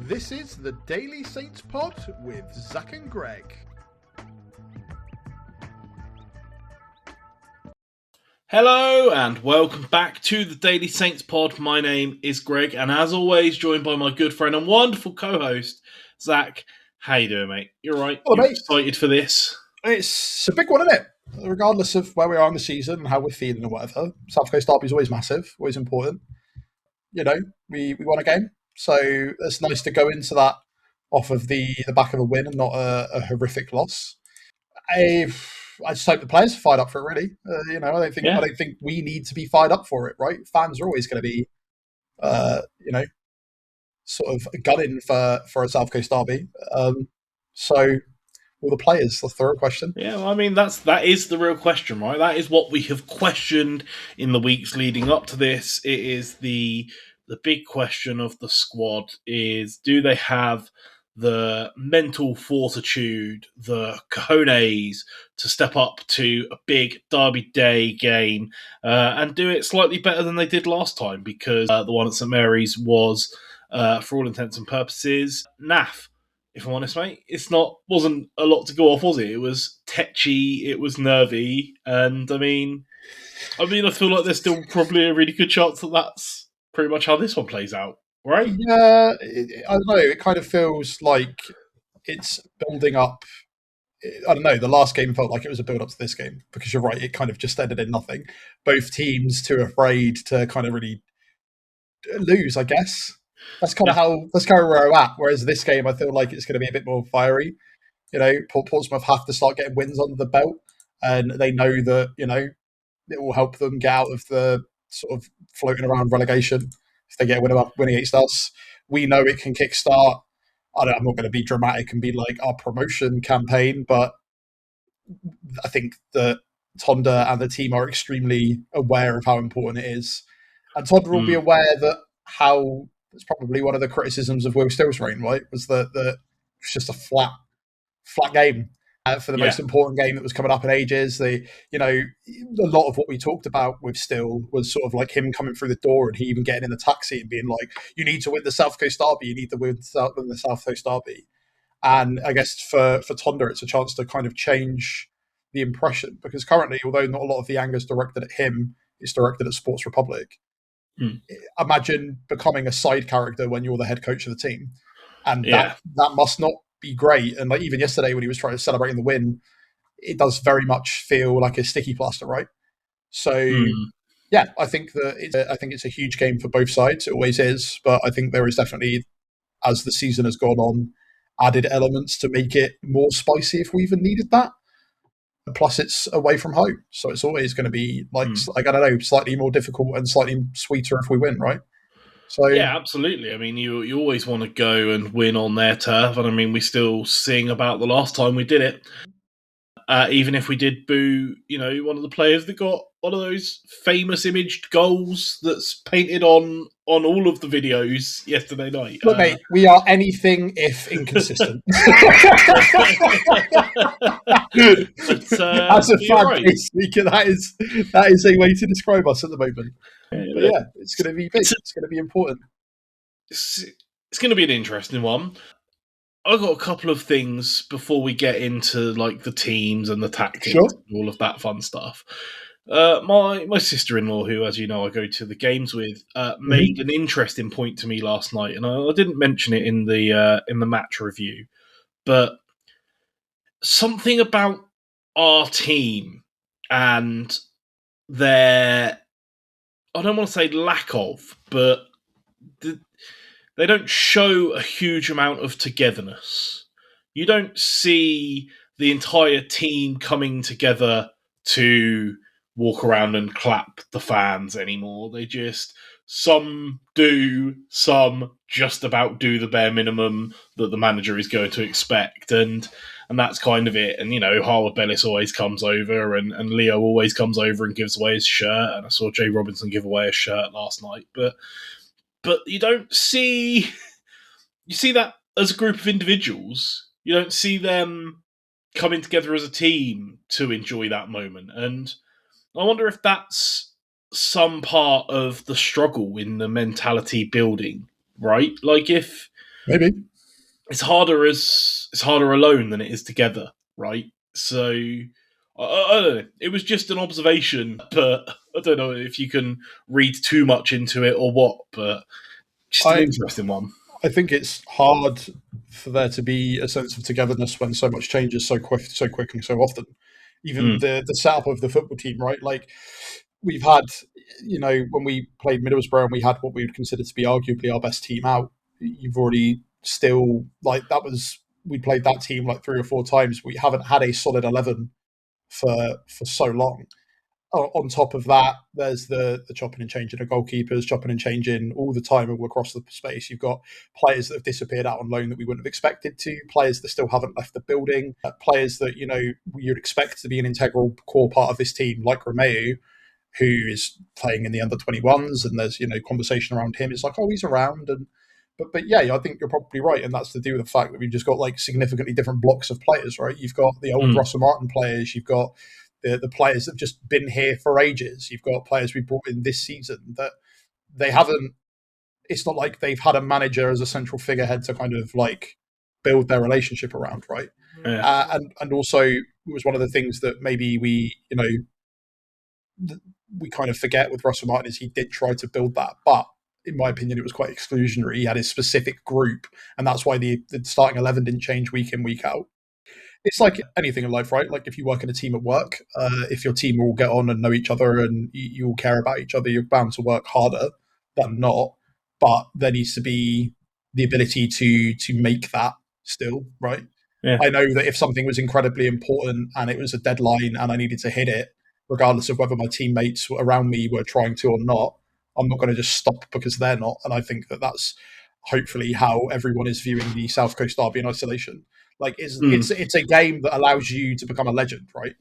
This is the Daily Saints Pod with Zach and Greg. Hello and welcome back to the Daily Saints Pod. My name is Greg, and as always, joined by my good friend and wonderful co-host, Zach. How you doing, mate? You're right. Hello, You're mate. excited for this? It's a big one, isn't it? Regardless of where we are in the season and how we're feeling or whatever, South Coast Derby is always massive, always important. You know, we won a game, so it's nice to go into that off of the back of a win and not a horrific loss. I just hope the players are fired up for it. Really, I don't think we need to be fired up for it. Right? Fans are always going to be, sort of gunning for a South Coast Derby. So, all the players, that's the real question. Yeah, well, I mean that is the real question, right? That is what we have questioned in the weeks leading up to this. It is the big question of the squad: is do they have the mental fortitude, the cojones to step up to a big Derby Day game and do it slightly better than they did last time? Because the one at St Mary's was, for all intents and purposes, naff. If I'm honest, mate, wasn't a lot to go off, was it? It was tetchy, it was nervy, and I feel like there's still probably a really good chance that that's pretty much how this one plays out. Right? Yeah, I don't know. It kind of feels like it's building up. I don't know. The last game felt like it was a build up to this game because you're right. It kind of just ended in nothing. Both teams too afraid to kind of really lose. I guess that's kind of where we're at. Whereas this game, I feel like it's going to be a bit more fiery. You know, Portsmouth have to start getting wins under the belt, and they know that it will help them get out of the sort of floating around relegation. If they get a win against us, we know it can kickstart. I'm not going to be dramatic and be like our promotion campaign, but I think that Tonda and the team are extremely aware of how important it is. And Tonda will be aware that it's probably one of the criticisms of Will Still's reign, right? Was that it's just a flat game. For the most important game that was coming up in ages. A lot of what we talked about with Still was sort of like him coming through the door and he even getting in the taxi and being like, you need to win the South Coast Derby, you need to win the South Coast Derby. And I guess for Tonda, it's a chance to kind of change the impression because currently, although not a lot of the anger is directed at him, it's directed at Sports Republic. Imagine becoming a side character when you're the head coach of the team. And that must not be great. And like even yesterday when he was trying to celebrate the win, it does very much feel like a sticky plaster, right? So I think it's a huge game for both sides. It always is, but I think there is definitely, as the season has gone on, added elements to make it more spicy if we even needed that. And plus, it's away from home, so it's always going to be like I don't know, slightly more difficult and slightly sweeter if we win, right? So yeah, absolutely. I mean, you always want to go and win on their turf, and I mean, we still sing about the last time we did it. Even if we did boo, one of the players that got one of those famous imaged goals that's painted on all of the videos yesterday night. Look, mate, we are anything if inconsistent. As a fan speaker, that is a way to describe us at the moment. But yeah, it's going to be big. It's going to be important. It's going to be an interesting one. I've got a couple of things before we get into like the teams and the tactics and all of that fun stuff. My sister-in-law, who, as you know, I go to the games with, made an interesting point to me last night, and I didn't mention it in the match review, but something about our team and their, I don't want to say lack of, but they don't show a huge amount of togetherness. You don't see the entire team coming together to walk around and clap the fans anymore. Some do, some just about do the bare minimum that the manager is going to expect, and that's kind of it. And Harwood Bellis always comes over, and Leo always comes over and gives away his shirt, and I saw Jay Robinson give away a shirt last night, but you don't see that as a group of individuals. You don't see them coming together as a team to enjoy that moment. And I wonder if that's some part of the struggle in the mentality building, right? Like if Maybe. It's harder alone than it is together, right? So I don't know. It was just an observation, but I don't know if you can read too much into it or what. But just an I interesting one. I think it's hard for there to be a sense of togetherness when so much changes so quick and so often. Even Mm. the setup of the football team, right? Like we've had, when we played Middlesbrough and we had what we would consider to be arguably our best team out. You've already still like that was we played that team like 3 or 4 times. We haven't had a solid 11 for so long. On top of that, there's the chopping and changing of goalkeepers, chopping and changing all the time all across the space. You've got players that have disappeared out on loan that we wouldn't have expected to, players that still haven't left the building, players that, you'd expect to be an integral core part of this team, like Romeo, who is playing in the under 21s, and there's, conversation around him. It's like, oh, he's around. But yeah, I think you're probably right. And that's to do with the fact that we've just got like significantly different blocks of players, right? You've got the old Mm. Russell Martin players, you've got the players that have just been here for ages. You've got players we brought in this season that they haven't. It's not like they've had a manager as a central figurehead to kind of like build their relationship around, right? Yeah. And also it was one of the things that maybe we kind of forget with Russell Martin is he did try to build that, but in my opinion, it was quite exclusionary. He had his specific group, and that's why the starting 11 didn't change week in, week out. It's like anything in life, right? Like if you work in a team at work, if your team all get on and know each other and you all care about each other, you're bound to work harder than not. But there needs to be the ability to make that still, right? Yeah. I know that if something was incredibly important and it was a deadline and I needed to hit it, regardless of whether my teammates around me were trying to or not, I'm not going to just stop because they're not. And I think that that's hopefully how everyone is viewing the South Coast Derby in isolation. Like Mm. it's a game that allows you to become a legend, right?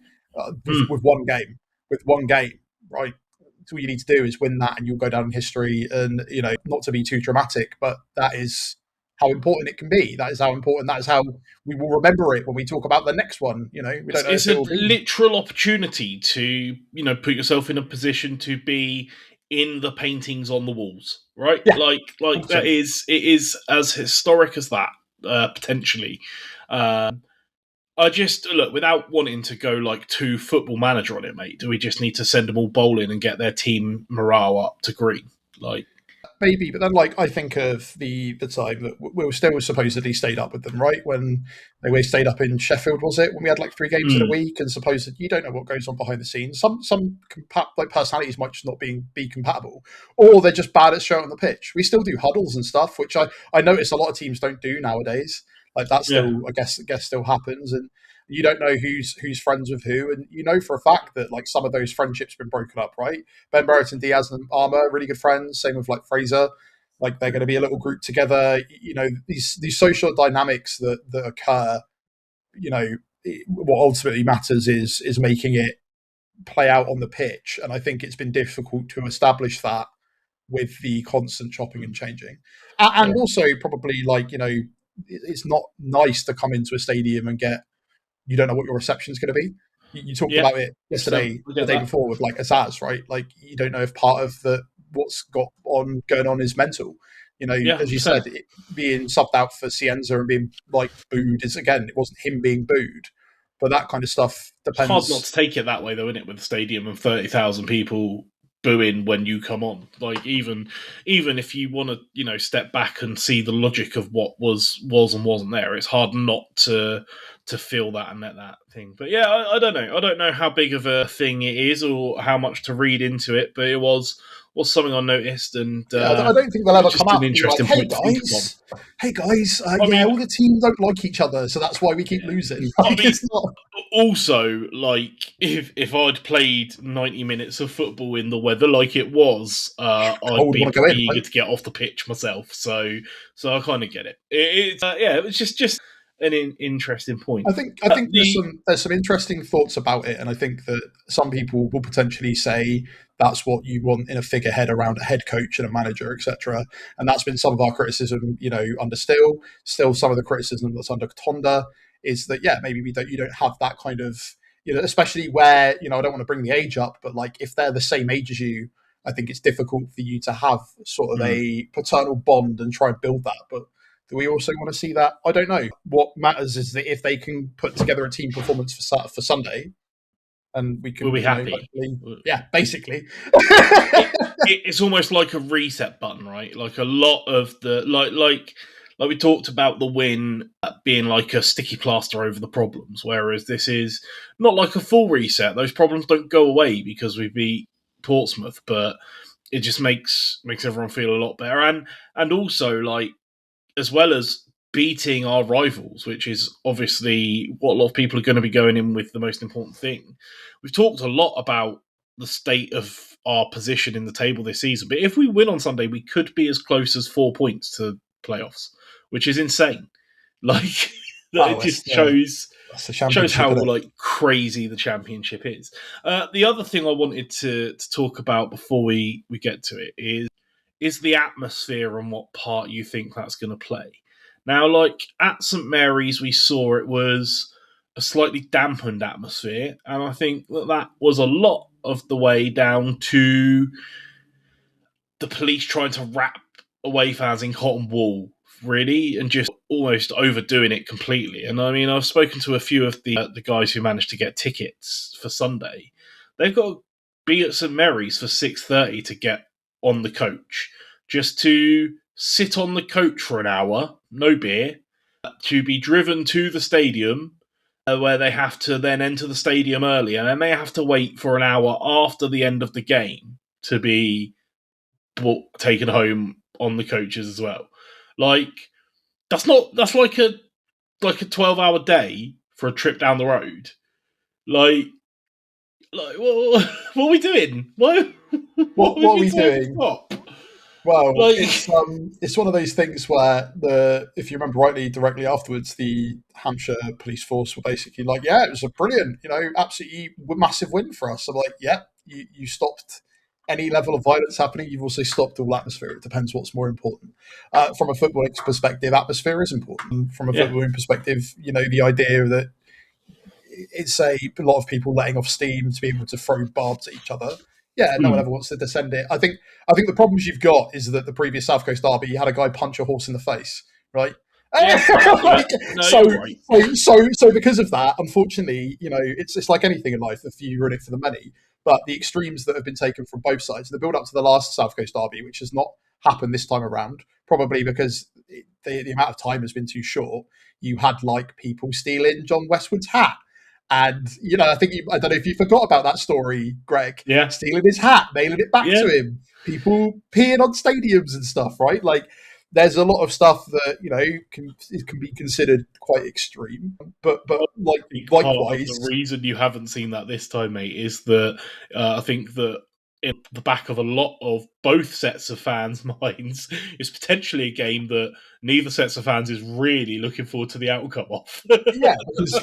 With one game, right? All you need to do is win that, and you'll go down in history. And not to be too dramatic, but that is how important it can be. That is how important. That is how we will remember it when we talk about the next one. We don't know It's if it a will be. literal opportunity to put yourself in a position to be in the paintings on the walls, right? Yeah, Like that 100%. is it is as historic as that potentially. I just look without wanting to go like too football manager on it, mate. Do we just need to send them all bowling and get their team morale up to green? Like, Maybe, but then like I think of the time that we were still supposedly stayed up with them, right? When they stayed up in Sheffield, was it? When we had like 3 games in a week, and supposedly you don't know what goes on behind the scenes. Some like personalities might just not be compatible, or they're just bad at showing on the pitch. We still do huddles and stuff, which I notice a lot of teams don't do nowadays. Like that yeah, still I guess still happens, and you don't know who's friends with who, and you know for a fact that like some of those friendships been broken up, right? Ben Brereton, Diaz, and Armour, really good friends. Same with like Fraser. Like they're going to be a little group together. These social dynamics that occur. What ultimately matters is making it play out on the pitch, and I think it's been difficult to establish that with the constant chopping and changing, and yeah, also probably like it's not nice to come into a stadium and get you don't know what your reception is going to be. You talked yeah. about it So yesterday, I the get day that. before with like Azaz, right? Like you don't know if part of the what's got on going on is mental. Yeah, As you 100%. said, being subbed out for Cienza and being like booed is again, it wasn't him being booed, but that kind of stuff It's hard not depends. to take it that way, though, isn't it? With a stadium of 30,000 people booing when you come on, like even if you want to, step back and see the logic of what was and wasn't there, it's hard not to feel that and let that thing. But yeah, I don't know. I don't know how big of a thing it is or how much to read into it, but it was something I noticed, and Yeah, I don't think they'll it was ever come just an out and be like, interesting point to think upon. hey guys, I yeah, mean, all the teams don't like each other, so that's why we keep losing." I Like, mean, it's not. also, like if I'd played 90 minutes of football in the weather like it was, I I'd would be want to go in. pretty Right? eager to get off the pitch myself. So I kind of get it. It's yeah, it was just an interesting point. I think The there's some interesting thoughts about it, and I think that some people will potentially say that's what you want in a figurehead around a head coach and a manager, etc. And that's been some of our criticism, under still some of the criticism that's under Tonda is that yeah, maybe you don't have that kind of especially where I don't want to bring the age up, but like if they're the same age as you, I think it's difficult for you to have sort of mm, a paternal bond and try and build that, but Do we also want to see that? I don't know. What matters is that if they can put together a team performance for Sunday, and we can, we'll be happy. Basically. It's almost like a reset button, right? Like a lot of the like we talked about the win being like a sticky plaster over the problems, whereas this is not like a full reset. Those problems don't go away because we beat Portsmouth, but it just makes everyone feel a lot better, and also like as well as beating our rivals, which is obviously what a lot of people are going to be going in with the most important thing. We've talked a lot about the state of our position in the table this season, but if we win on Sunday, we could be as close as 4 points to playoffs, which is insane. Like it just shows how like crazy the championship is. The other thing I wanted to talk about before we get to it is the atmosphere and what part you think that's going to play. Now, like at St Mary's, we saw it was a slightly dampened atmosphere, and I think that was a lot of the way down to the police trying to wrap away fans in cotton wool, really, and just almost overdoing it completely. And I mean, I've spoken to a few of the guys who managed to get tickets for Sunday. They've got to be at St Mary's for 6:30 to get on the coach, just to sit on the coach for an hour, no beer, to be driven to the stadium, where they have to then enter the stadium early, and then they have to wait for an hour after the end of the game to be taken home on the coaches as well. Like that's like a 12-hour day for a trip down the road. Like what are we doing? What are we doing? Well, it's one of those things where if you remember rightly, directly afterwards, the Hampshire police force were basically like, "Yeah, it was a brilliant, absolutely massive win for us." I'm like, "Yeah, you stopped any level of violence happening. You've also stopped all atmosphere. It depends what's more important." From a footballing perspective, atmosphere is important. From a footballing perspective, the idea that it's a lot of people letting off steam to be able to throw barbs at each other. Yeah, no one ever wants to descend it. I think the problems you've got is that the previous South Coast derby, you had a guy punch a horse in the face, right? So because of that, unfortunately, it's like anything in life. If you run it for the money, but the extremes that have been taken from both sides, the build up to the last South Coast derby, which has not happened this time around, probably because the amount of time has been too short. You had like people stealing John Westwood's hat. And, I don't know if you forgot about that story, Greg. Yeah. Stealing his hat, mailing it back to him, people peeing on stadiums and stuff, right? Like, there's a lot of stuff that, can be considered quite extreme. But likewise. The reason you haven't seen that this time, mate, is that I think that in the back of a lot of both sets of fans' minds is potentially a game that neither sets of fans is really looking forward to the outcome of. Yeah, because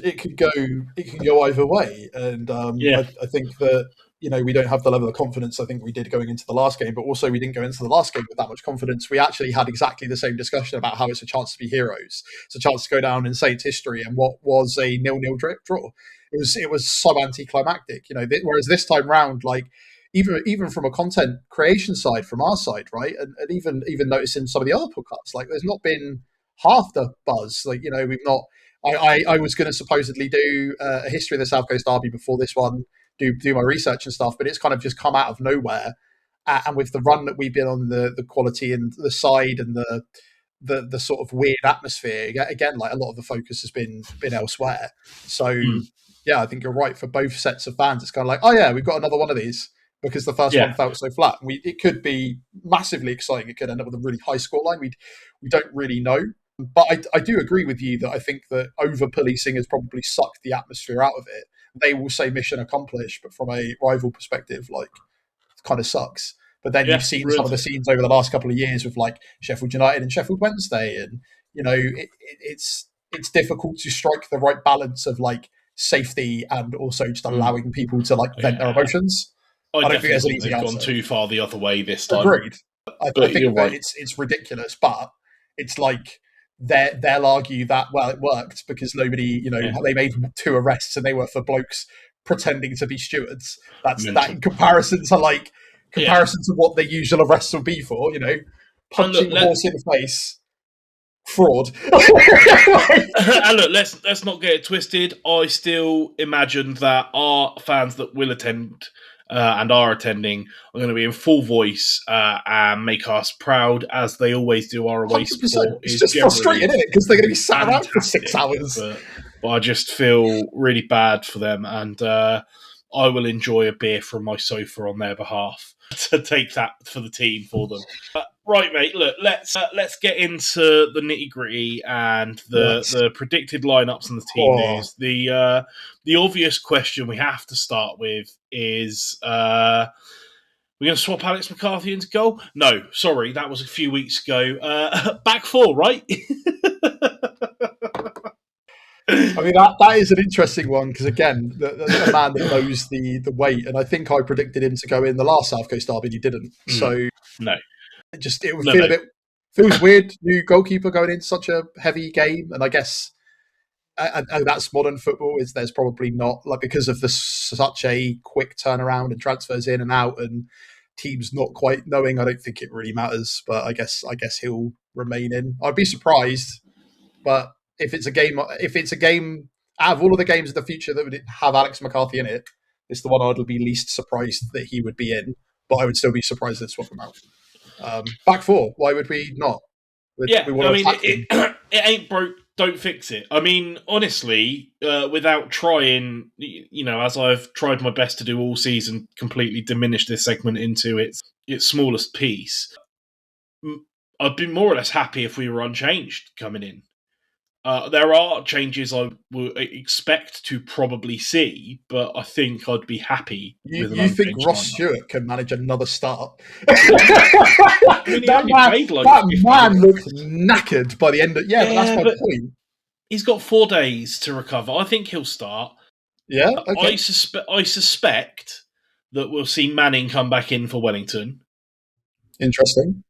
it could go either way, and I think that we don't have the level of confidence I think we did going into the last game, but also we didn't go into the last game with that much confidence. We actually had exactly the same discussion about how it's a chance to be heroes. It's a chance to go down in Saints history, and what was a 0-0 draw. It was so anticlimactic, whereas this time round, like even from a content creation side, from our side, right, and even noticing some of the other podcasts, like there's not been half the buzz. Like we've not. I was going to supposedly do a history of the South Coast Derby before this one, do my research and stuff, but it's kind of just come out of nowhere. And with the run that we've been on, the quality and the side and the sort of weird atmosphere, again, like a lot of the focus has been elsewhere. So yeah, I think you're right for both sets of fans. It's kind of like, oh yeah, we've got another one of these, because the first one felt so flat. It could be massively exciting. It could end up with a really high scoreline. We don't really know. But I do agree with you that I think that over-policing has probably sucked the atmosphere out of it. They will say mission accomplished, but from a rival perspective, like, it kind of sucks. But then you've seen some of the scenes over the last couple of years with like Sheffield United and Sheffield Wednesday, and it's difficult to strike the right balance of like safety and also just allowing people to like vent their emotions. I don't think there's an easy answer. Gone too far the other way this time. Agreed. I think that it's ridiculous, but it's like they'll argue that it worked because nobody, they made 2 arrests and they were for blokes pretending to be stewards. That's mental. That in comparison to what the usual arrests will be for, punching a horse in the face. fraud. And look, let's not get it twisted. I still imagine that our fans that will attend and are attending are going to be in full voice and make us proud, as they always do. Our away 100%. support It's is just frustrating, isn't it? Because they're going to be sat around for 6 hours. But I just feel really bad for them, and I will enjoy a beer from my sofa on their behalf to take that for the team for them. Right, mate. Look, let's get into the nitty gritty and the predicted lineups and the team news. The obvious question we have to start with is: we're going to swap Alex McCarthy into goal? No, sorry, that was a few weeks ago. Back four, right? I mean, that is an interesting one because, again, the man that knows the weight, and I think I predicted him to go in the last South Coast derby, and he didn't. So no, it would feel a bit feels weird. New goalkeeper going into such a heavy game, and I guess that's modern football. There's probably not because of such a quick turnaround and transfers in and out, and teams not quite knowing. I don't think it really matters, but I guess he'll remain in. I'd be surprised, but. If it's a game out of all of the games in the future that would have Alex McCarthy in it, it's the one I'd be least surprised that he would be in. But I would still be surprised they'd swap him out. Back four, why would we not? It ain't broke, don't fix it. I mean, honestly, without trying, as I've tried my best to do all season, completely diminish this segment into its smallest piece, I'd be more or less happy if we were unchanged coming in. There are changes I would expect to probably see, but I think I'd be happy with an unchanged. You think Ross Stewart can manage another start? I mean, that man looked knackered by the end of... Yeah, but that's my point. He's got 4 days to recover. I think he'll start. Yeah, okay. I suspect that we'll see Manning come back in for Wellington. Interesting.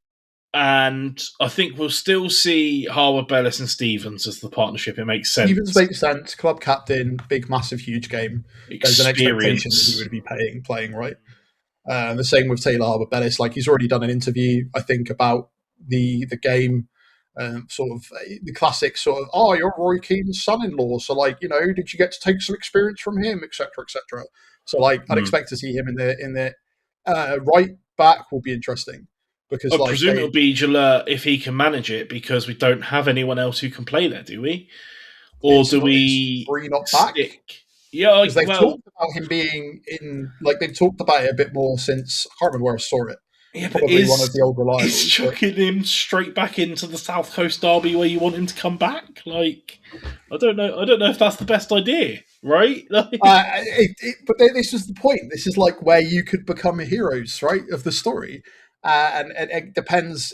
And I think we'll still see Harwood, Bellis and Stevens as the partnership. It makes sense. Stevens makes sense. Club captain, big, massive, huge game. There's an expectation that he would be playing, right? The same with Taylor Harwood, Bellis. Like, he's already done an interview, I think, about the game. Sort of the classic sort of, oh, you're Roy Keane's son-in-law. So, like, did you get to take some experience from him, etc., etc. So, like, I'd expect to see him in the right back will be interesting. Because I presume it'll be Gillette if he can manage it, because we don't have anyone else who can play there, do we? Or do we not back? Yeah, because they've talked about him being in. Like, they've talked about it a bit more since. I can't remember where I saw it. Yeah, probably one of the old reliables. Is chucking him straight back into the South Coast derby where you want him to come back? Like, I don't know if that's the best idea, right? But this is the point. This is like where you could become heroes, right, of the story. And it depends.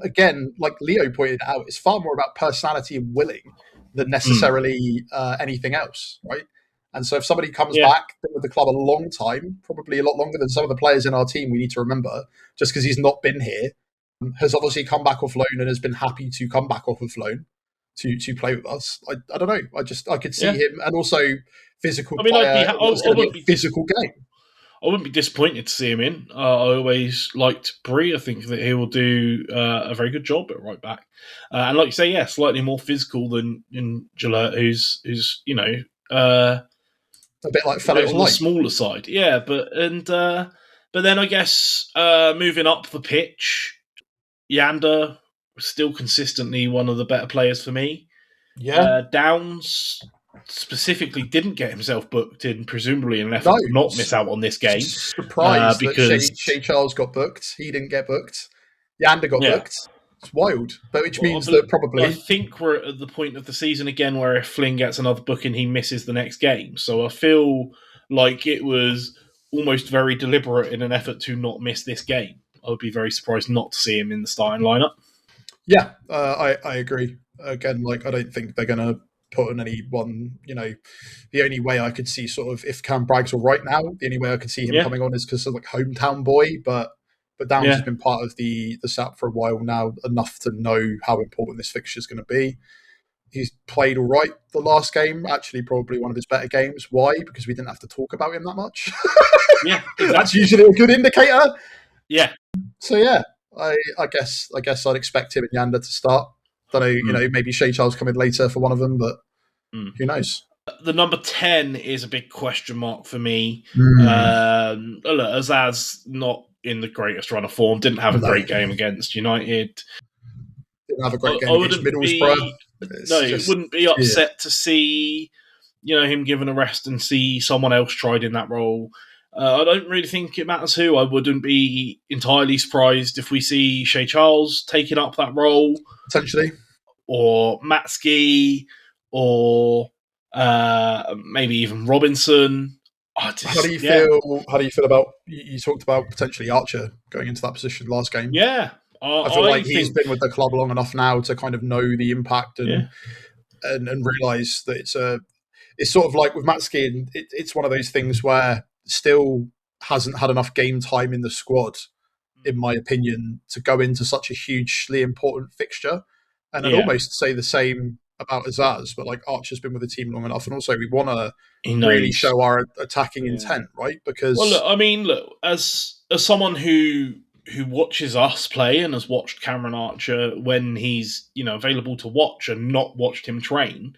Again, like Leo pointed out, it's far more about personality and willing than necessarily anything else, right? And so if somebody comes back, been with the club a long time, probably a lot longer than some of the players in our team, we need to remember, just because he's not been here, has obviously come back off loan and has been happy to come back off of loan to play with us. I don't know. I could see him, and also physical player. It's going to be a physical game. I wouldn't be disappointed to see him in. I always liked Bree. I think that he will do a very good job at right back. And like you say, slightly more physical than Gillette, who's a bit like fellows on the smaller side. Yeah, but then I guess moving up the pitch, Yander still consistently one of the better players for me. Yeah, Downs specifically didn't get himself booked in, presumably in an effort to not miss out on this game. Surprised because Shea Charles got booked. He didn't get booked. Yander got booked. It's wild, but which means that probably... I think we're at the point of the season again where if Flynn gets another booking, he misses the next game. So I feel like it was almost very deliberate in an effort to not miss this game. I would be very surprised not to see him in the starting lineup. Yeah, I agree. Again, like, I don't think they're going to put on anyone, the only way I could see sort of, if Cam Bragg's all right now, the only way I could see him coming on is because of like hometown boy, but Downs has been part of the SAP for a while now, enough to know how important this fixture is going to be. He's played all right the last game, actually probably one of his better games. Why? Because we didn't have to talk about him that much. Yeah, exactly. That's usually a good indicator. Yeah. So I guess I'd expect him and Yander to start. Don't know, maybe Shea Charles come in later for one of them, but who knows? The number 10 is a big question mark for me. Look, Azaz not in the greatest run of form, didn't have a great game against United. Didn't have a great game against Middlesbrough. It wouldn't be upset to see him given a rest and see someone else tried in that role. I don't really think it matters who. I wouldn't be entirely surprised if we see Shea Charles taking up that role. Potentially. Or Matchday, or maybe even Robinson. How do you feel about, you talked about potentially Archer going into that position last game? Yeah. I feel like he's been with the club long enough now to kind of know the impact and realise that it's sort of like with Matchday, and it's one of those things where still hasn't had enough game time in the squad, in my opinion, to go into such a hugely important fixture. And I'd almost say the same about Azaz, but like Archer's been with the team long enough, and also we want to really show our attacking intent, right? Because look, as someone who watches us play and has watched Cameron Archer when he's available to watch and not watched him train,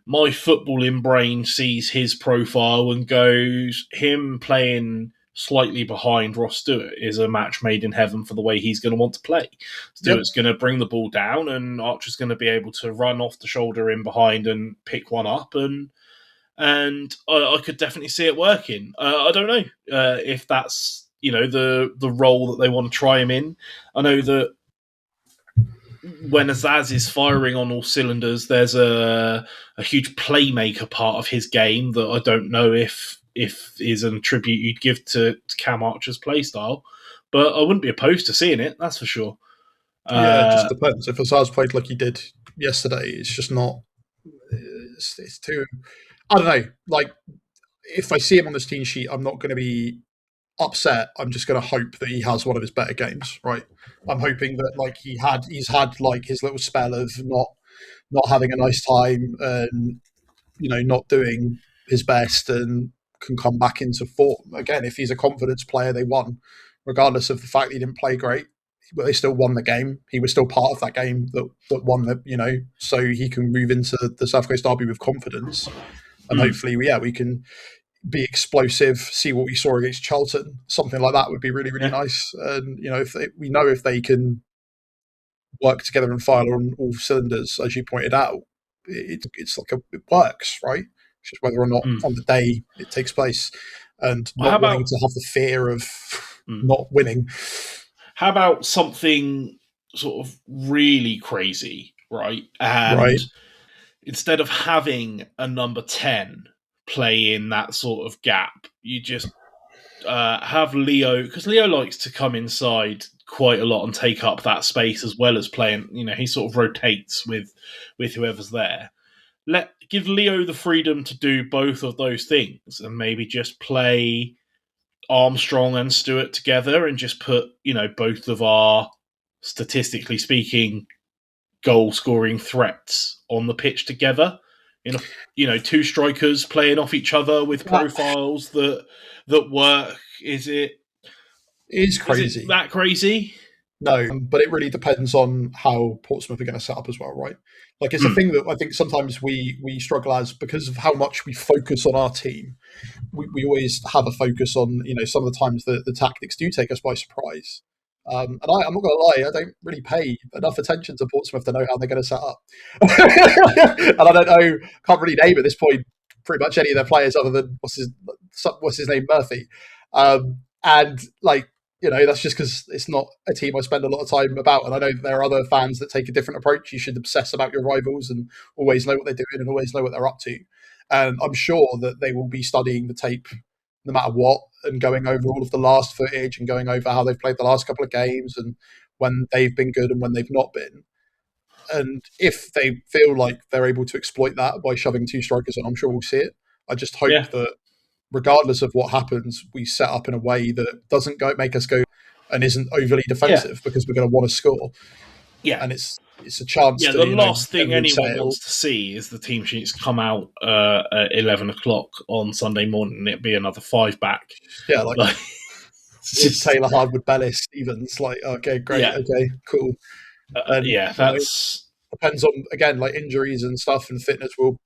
my footballing brain sees his profile and goes, him playing slightly behind Ross Stewart is a match made in heaven for the way he's going to want to play. Stewart's going to bring the ball down, and Archer's going to be able to run off the shoulder in behind and pick one up, and I could definitely see it working. I don't know if that's the role that they want to try him in. I know that when Azaz is firing on all cylinders, there's a huge playmaker part of his game that I don't know if is a tribute you'd give to Cam Archer's play style, but I wouldn't be opposed to seeing it, that's for sure. It just depends. If Azaz played like he did yesterday, it's just not. It's too. I don't know. Like, if I see him on this team sheet, I'm not going to be upset. I'm just going to hope that he has one of his better games, right? I'm hoping that like he's had like his little spell of not having a nice time and not doing his best, and can come back into form again. If he's a confidence player, they won, regardless of the fact that he didn't play great. But they still won the game. He was still part of that game that won the, so he can move into the South Coast Derby with confidence, and hopefully, we can be explosive. See what we saw against Charlton. Something like that would be really, really nice. And if they can work together and fire on all cylinders, as you pointed out, it's like it works, right? It's just whether or not on the day it takes place, and not wanting to have the fear of not winning. How about something sort of really crazy, right? And instead of having a number 10 play in that sort of gap, you just have Leo, because Leo likes to come inside quite a lot and take up that space as well as playing. He sort of rotates with whoever's there. Give Leo the freedom to do both of those things, and maybe just play Armstrong and Stewart together, and just put both of our, statistically speaking, goal scoring threats on the pitch together. Two strikers playing off each other with profiles that work. Is it crazy? Is it that crazy? No, but it really depends on how Portsmouth are going to set up as well, right? Like, it's a thing that I think sometimes we struggle as, because of how much we focus on our team. We always have a focus on, some of the times the tactics do take us by surprise. And I'm not going to lie, I don't really pay enough attention to Portsmouth to know how they're going to set up. And I don't know, can't really name at this point pretty much any of their players other than what's his name, Murphy. And like, that's just because it's not a team I spend a lot of time about. And I know that there are other fans that take a different approach. You should obsess about your rivals and always know what they're doing and always know what they're up to. And I'm sure that they will be studying the tape no matter what, and going over all of the last footage and going over how they've played the last couple of games and when they've been good and when they've not been. And if they feel like they're able to exploit that by shoving two strikers on, I'm sure we'll see it. I just hope that regardless of what happens, we set up in a way that doesn't make us go and isn't overly defensive, because we're going to want to score. Yeah. And it's a chance to, the last thing anyone wants to see is the team sheets come out at 11 o'clock on Sunday morning and it'd be another 5-back. Yeah, like just Taylor, Hardwood, Bellis, Stevens. Like, okay, great, okay, cool. That's depends on, again, like injuries and stuff, and fitness will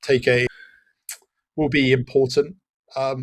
be important.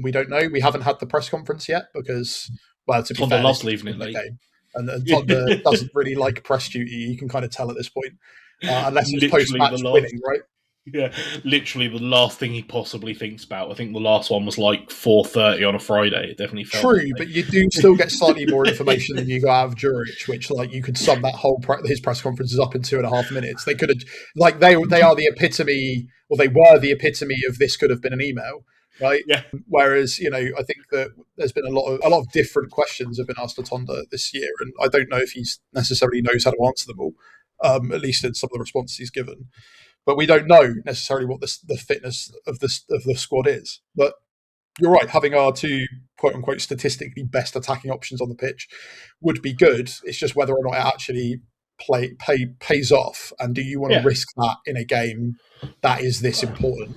We don't know. We haven't had the press conference yet because, well, to be Tonda fair, loves this is leaving it the late. game, and Tonda doesn't really like press duty. You can kind of tell at this point, unless it's post-match winning, right? Yeah, literally the last thing he possibly thinks about. I think the last one was like 4:30 on a Friday. It definitely felt true, but you do still get slightly more information than you got out of Juric, which like you could sum that whole his press conferences up in 2.5 minutes. They could have, like, they are the epitome, or they were the epitome of this could have been an email, right? Yeah. Whereas, I think that there's been a lot of different questions have been asked to Tonda this year, and I don't know if he necessarily knows how to answer them all. At least in some of the responses he's given. But we don't know necessarily what the fitness of the squad is. But you're right, having our two quote unquote statistically best attacking options on the pitch would be good. It's just whether or not it actually pays off, and do you want to risk that in a game that is this important?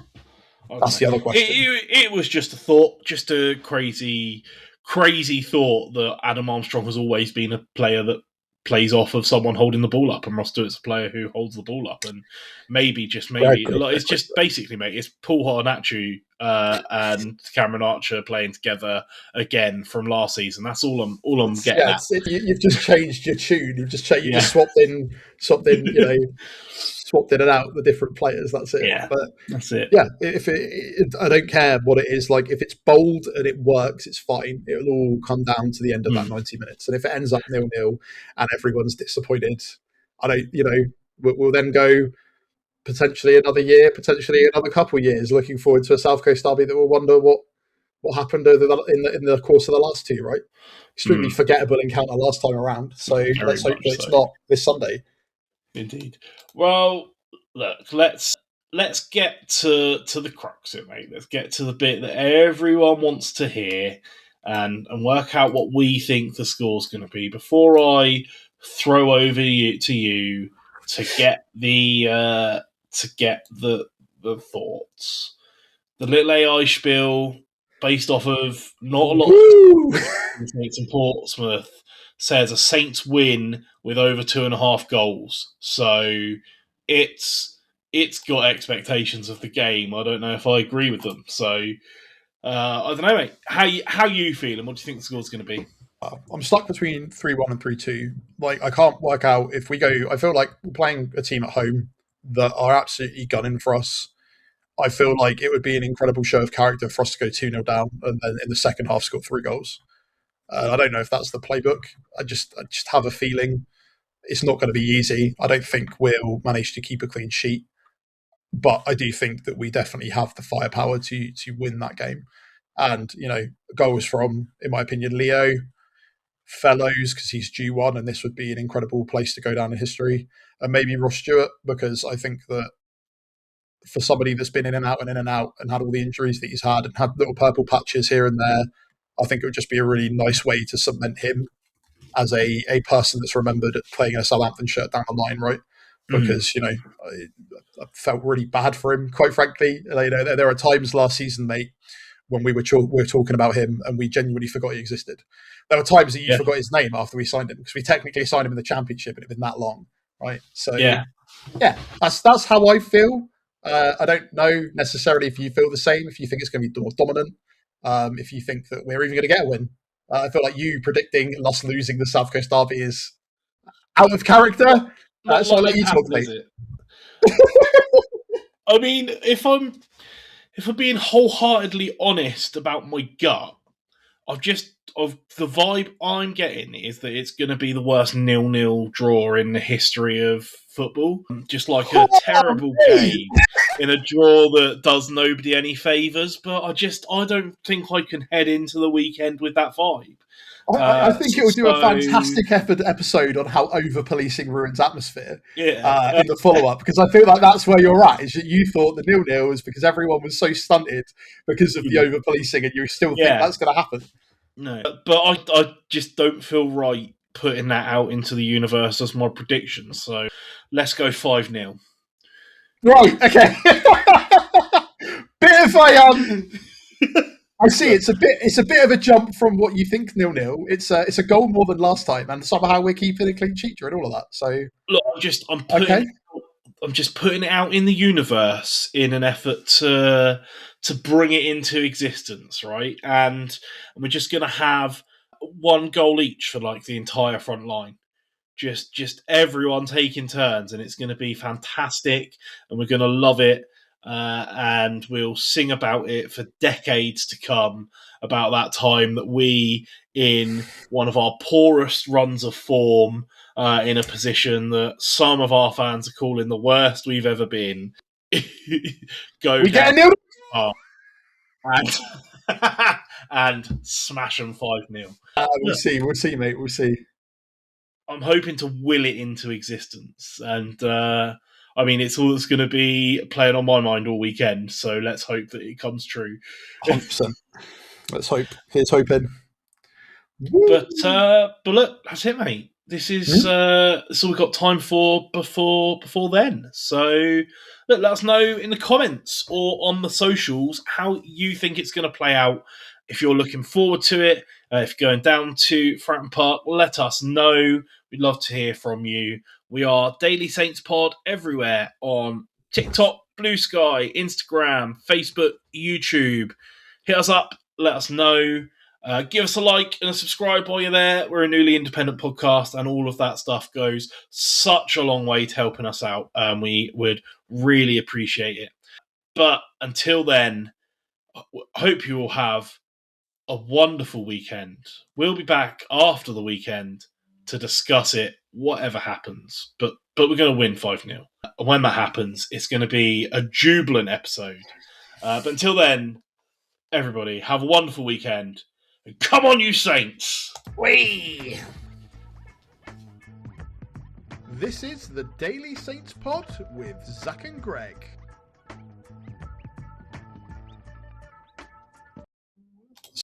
That's the other question. It was just a thought, just a crazy thought that Adam Armstrong has always been a player that plays off of someone holding the ball up, and Ross Stewart's a player who holds the ball up, and maybe it's just basically, mate, it's Paul Harnachu and Cameron Archer playing together again from last season. That's all I'm getting at. You've just changed your tune. You've just just swapped in, swapped in and out the different players. That's it. Yeah, but that's it. Yeah, I don't care what it is. Like, if it's bold and it works, it's fine. It'll all come down to the end of that 90 minutes. And if it ends up 0-0 and everyone's disappointed, we'll then go potentially another year, potentially another couple of years, looking forward to a South Coast derby that we'll wonder what happened in the course of the last two. Right, extremely forgettable encounter last time around. So let's hope that it's not this Sunday. Indeed. Well, look, let's get to the crux of it, mate. Let's get to the bit that everyone wants to hear, and work out what we think the score's going to be before I throw over to you to get the thoughts. The little AI spiel based off of not a lot of Saints in Portsmouth says a Saints win with over 2.5 goals. So it's got expectations of the game. I don't know if I agree with them. So I don't know, mate. How you feeling? What do you think the score's going to be? I'm stuck between 3-1 and 3-2. Like, I can't work out if we go. I feel like we're playing a team at home that are absolutely gunning for us. I feel like it would be an incredible show of character for us to go 2-0 down and then in the second half score 3 goals. I don't know if that's the playbook. I just have a feeling it's not going to be easy. I don't think we'll manage to keep a clean sheet, but I do think that we definitely have the firepower to win that game. And, goals from, in my opinion, Leo, Fellows, because he's due one, and this would be an incredible place to go down in history, and maybe Ross Stewart, because I think that for somebody that's been in and out and had all the injuries that he's had and had little purple patches here and there, I think it would just be a really nice way to cement him as a person that's remembered playing in a Southampton shirt down the line, right? Because, I felt really bad for him, quite frankly. There are times last season, mate, when we were talking about him and we genuinely forgot he existed. There were times that you forgot his name after we signed him, because we technically signed him in the Championship and it had been that long, right? So, that's how I feel. I don't know necessarily if you feel the same, if you think it's going to be more dominant, if you think that we're even going to get a win. I feel like you predicting us losing the South Coast Derby is out of character. So I'll let you talk, mate. I mean, if I'm being wholeheartedly honest about my gut, the vibe I'm getting is that it's going to be the worst 0-0 draw in the history of football. Just like a terrible game in a draw that does nobody any favours. But I don't think I can head into the weekend with that vibe. I think it would do a fantastic episode on how over-policing ruins atmosphere in the follow-up, because I feel like that's where you're at, is that you thought the 0-0 was because everyone was so stunted because of the over-policing, and you still think that's going to happen. No, but I just don't feel right putting that out into the universe as my prediction. So let's go 5-0. Right, okay. Bit of I see. It's a bit of a jump from what you think 0-0. It's a goal more than last time, and somehow we're keeping a clean sheet during all of that. So look, I'm putting I'm just putting it out in the universe in an effort to bring it into existence, right? And we're just going to have one goal each for like the entire front line. Just everyone taking turns, and it's going to be fantastic, and we're going to love it, and we'll sing about it for decades to come, about that time that we, in one of our poorest runs of form, in a position that some of our fans are calling the worst we've ever been, go we down get a and, and smash them 5-0. We'll see, mate. We'll see. I'm hoping to will it into existence, and I mean, it's all that's going to be playing on my mind all weekend. So let's hope that it comes true. 100%. Let's hope. Here's hoping. But look, that's it, mate. This is all we've got time for before then. So look, let us know in the comments or on the socials how you think it's going to play out. If you're looking forward to it, if you're going down to Fratton Park, let us know. We'd love to hear from you. We are Daily Saints Pod everywhere on TikTok, Blue Sky, Instagram, Facebook, YouTube. Hit us up. Let us know. Give us a like and a subscribe while you're there. We're a newly independent podcast, and all of that stuff goes such a long way to helping us out. We would really appreciate it. But until then, I hope you will have a wonderful weekend. We'll be back after the weekend to discuss it, whatever happens. But we're going to win 5-0. And when that happens, it's going to be a jubilant episode. But until then, everybody, have a wonderful weekend. And come on, you Saints! Whee! This is the Daily Saints Pod with Zach and Greg.